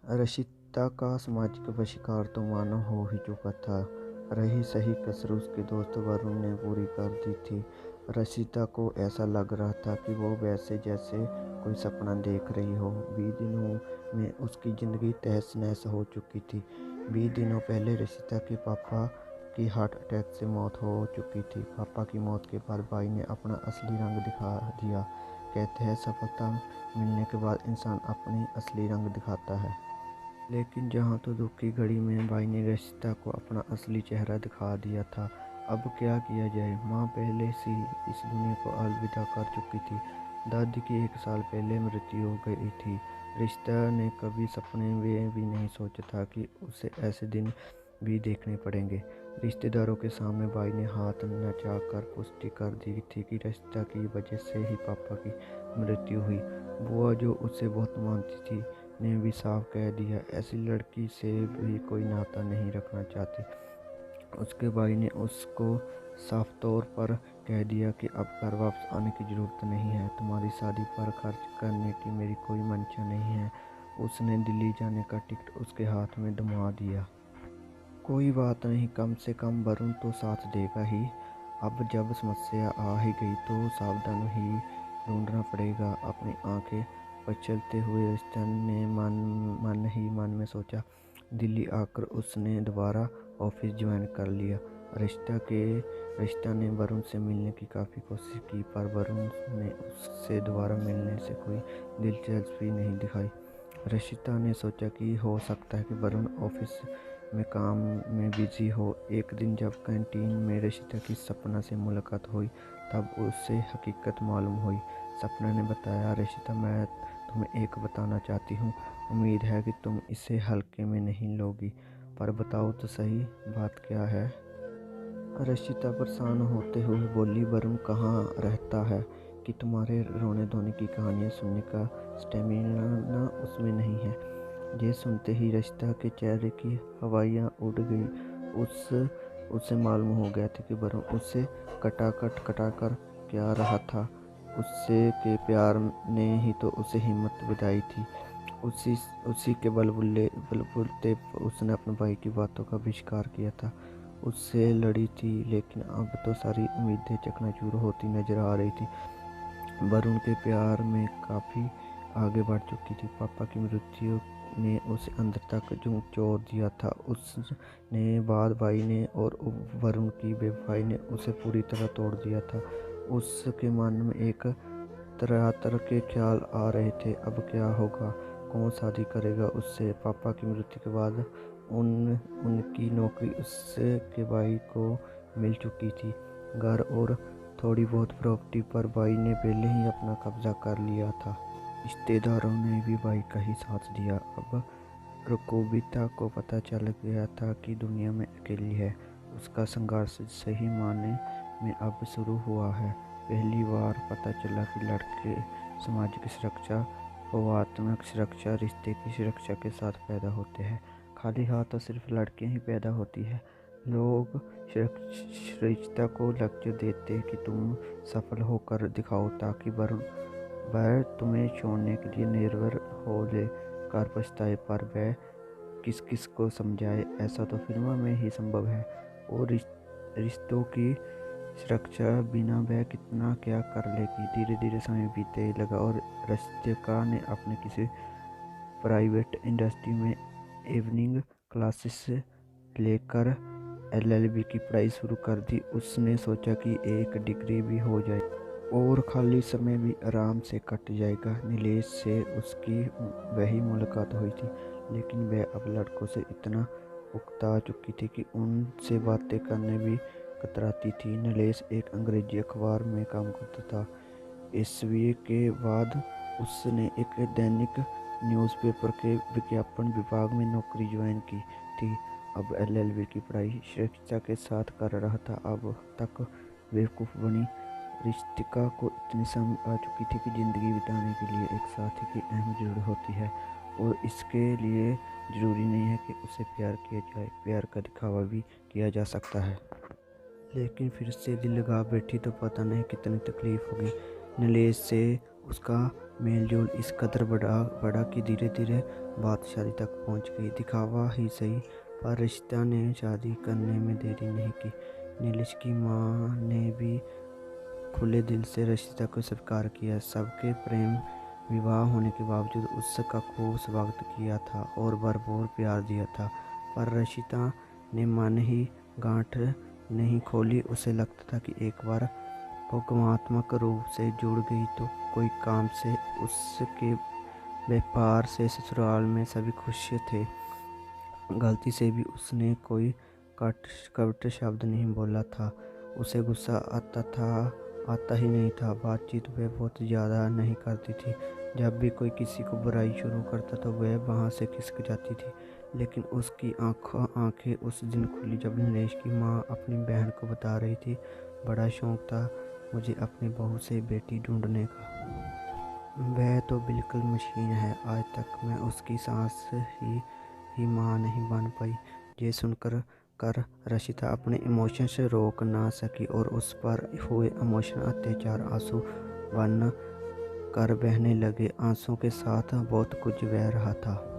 रशिता का सामाजिक बहिष्कार तो मानो हो ही चुका था। रही सही कसर उसके दोस्त वरुण ने पूरी कर दी थी। रशिता को ऐसा लग रहा था कि वो वैसे जैसे कोई सपना देख रही हो। 20 दिनों में उसकी ज़िंदगी तहस नहस हो चुकी थी। 20 दिनों पहले रशिता के पापा की हार्ट अटैक से मौत हो चुकी थी। पापा की मौत के बाद भाई ने अपना असली रंग दिखा दिया। कहते हैं सफलता मिलने के बाद इंसान अपनी असली रंग दिखाता है। लेकिन जहाँ तो दुख की घड़ी में भाई ने रशिता को अपना असली चेहरा दिखा दिया था। अब क्या किया जाए। माँ पहले से ही इस दुनिया को अलविदा कर चुकी थी। दादी की 1 साल पहले मृत्यु हो गई थी। रिश्ता ने कभी सपने में भी नहीं सोचा था कि उसे ऐसे दिन भी देखने पड़ेंगे। रिश्तेदारों के सामने भाई ने हाथ नचाकर पुष्टि कर दी थी कि रिश्ता की वजह से ही पापा की मृत्यु हुई। बुआ जो उसे बहुत मानती थी ने भी साफ कह दिया ऐसी लड़की से भी कोई नाता नहीं रखना चाहती। उसके भाई ने उसको साफ तौर पर कह दिया कि अब घर वापस आने की ज़रूरत नहीं है। तुम्हारी शादी पर खर्च करने की मेरी कोई मंशा नहीं है। उसने दिल्ली जाने का टिकट उसके हाथ में थमा दिया। कोई बात नहीं, कम से कम वरुण तो साथ देगा ही। अब जब समस्या आ ही गई तो सावधान ही ढूंढना पड़ेगा। अपनी आंखें पछलते हुए रिश्ता ने मन में सोचा। दिल्ली आकर उसने दोबारा ऑफिस ज्वाइन कर लिया। रिश्ता ने वरुण से मिलने की काफ़ी कोशिश की पर वरुण ने उससे दोबारा मिलने से कोई दिलचस्पी नहीं दिखाई। रशिता ने सोचा कि हो सकता है कि वरुण ऑफिस में काम में बिजी हो। एक दिन जब कैंटीन में रशिता की सपना से मुलाकात हुई तब उसे हकीकत मालूम हुई। सपना ने बताया, रशिता मैं तुम्हें एक बताना चाहती हूँ। उम्मीद है कि तुम इसे हल्के में नहीं लोगी, पर बताओ तो सही बात क्या है। रशिता परेशान होते हुए बोली, वरुण कहाँ रहता है कि तुम्हारे रोने धोने की कहानियाँ सुनने का स्टेमिना उसमें नहीं है। ये सुनते ही रशिता के चेहरे की हवाइयाँ उड़ गई। उसे मालूम हो गया था कि वरुण उससे कटाकर प्यार रहा था। उससे के प्यार ने ही तो उसे हिम्मत बधाई थी। उसी के बलबुते उसने अपने भाई की बातों का बहिष्कार किया था। उससे लड़ी थी, लेकिन अब तो सारी उम्मीदें चकनाचूर होती नजर आ रही थी। वरुण के प्यार में काफ़ी आगे बढ़ चुकी थी। पापा की मृत्यु ने उसे अंदर तक झंझोर दिया था। उसने बाद भाई ने और वरुण की बेवफाई ने उसे पूरी तरह तोड़ दिया था। उसके मन में एक तरह के ख्याल आ रहे थे। अब क्या होगा, कौन शादी करेगा उससे। पापा की मृत्यु के बाद उनकी नौकरी उसके भाई को मिल चुकी थी। घर और थोड़ी बहुत प्रॉपर्टी पर भाई ने पहले ही अपना कब्जा कर लिया था। रिश्तेदारों ने भी भाई का ही साथ दिया। अब रुकोबिता को पता चल गया था कि दुनिया में अकेली है। उसका संघर्ष सही मायने में अब शुरू हुआ है। पहली बार पता चला कि लड़के सामाजिक सुरक्षा, भावनात्मक सुरक्षा, रिश्ते की सुरक्षा के साथ पैदा होते हैं। खाली हाथ तो सिर्फ लड़कियां ही पैदा होती है। लोग रिश्ता को लक्ष्य देते कि तुम सफल होकर दिखाओ ताकि वह तुम्हें छोड़ने के लिए निर्भर हो ले कर पछताए। पर वह किस किस को समझाए, ऐसा तो फिल्मों में ही संभव है। और रिश्तों की सुरक्षा बिना वह कितना क्या कर लेगी। धीरे धीरे समय बीते लगा और रशिका ने अपने किसी प्राइवेट इंडस्ट्री में इवनिंग क्लासेस लेकर LLB की पढ़ाई शुरू कर दी। उसने सोचा कि एक डिग्री भी हो जाए और खाली समय भी आराम से कट जाएगा। नीलेश से उसकी वही मुलाकात हुई थी, लेकिन वह अब लड़कों से इतना उकता चुकी थी कि उनसे बातें करने भी कतराती थी। नीलेश एक अंग्रेजी अखबार में काम करता था। 20वीं के बाद उसने एक दैनिक न्यूज़पेपर के विज्ञापन विभाग में नौकरी ज्वाइन की थी। अब LLB की पढ़ाई शिक्षा के साथ कर रहा था। अब तक बेवकूफ़ बनी रिश्तिका को इतनी समझ आ चुकी थी कि ज़िंदगी बिताने के लिए एक साथी की अहम ज़रूरत होती है और इसके लिए ज़रूरी नहीं है कि उसे प्यार किया जाए। प्यार का दिखावा भी किया जा सकता है, लेकिन फिर से दिल लगा बैठी तो पता नहीं कितनी तकलीफ होगी। नीलेश से उसका मेल-जोल इस कदर बढ़ा कि धीरे-धीरे बात शादी तक पहुंच गई। दिखावा ही सही, पर रिश्ता ने शादी करने में देरी नहीं की। नीलेश की माँ ने भी खुले दिल से रशिता को स्वीकार किया। सबके प्रेम विवाह होने के बावजूद उसका खूब स्वागत किया था और भरपूर प्यार दिया था। पर रशिता ने मन ही गांठ नहीं खोली। उसे लगता था कि एक बार वो भावनात्मक रूप से जुड़ गई तो कोई काम से, उसके व्यापार से ससुराल में सभी खुश थे। गलती से भी उसने कोई कपट शब्द नहीं बोला था। उसे गुस्सा आता ही नहीं था। बातचीत वह बहुत ज़्यादा नहीं करती थी। जब भी कोई किसी को बुराई शुरू करता तो वह वहाँ से खिसक जाती थी। लेकिन उसकी आंखें उस दिन खुली जब नरेश की माँ अपनी बहन को बता रही थी, बड़ा शौक था मुझे अपनी बहू से बेटी ढूंढने का। वह तो बिल्कुल मशीन है। आज तक मैं उसकी सांस ही माँ नहीं बन पाई। ये सुनकर रशिता अपने इमोशंस रोक ना सकी और उस पर हुए इमोशनल अत्याचार आंसू बन कर बहने लगे। आंसुओं के साथ बहुत कुछ बह रहा था।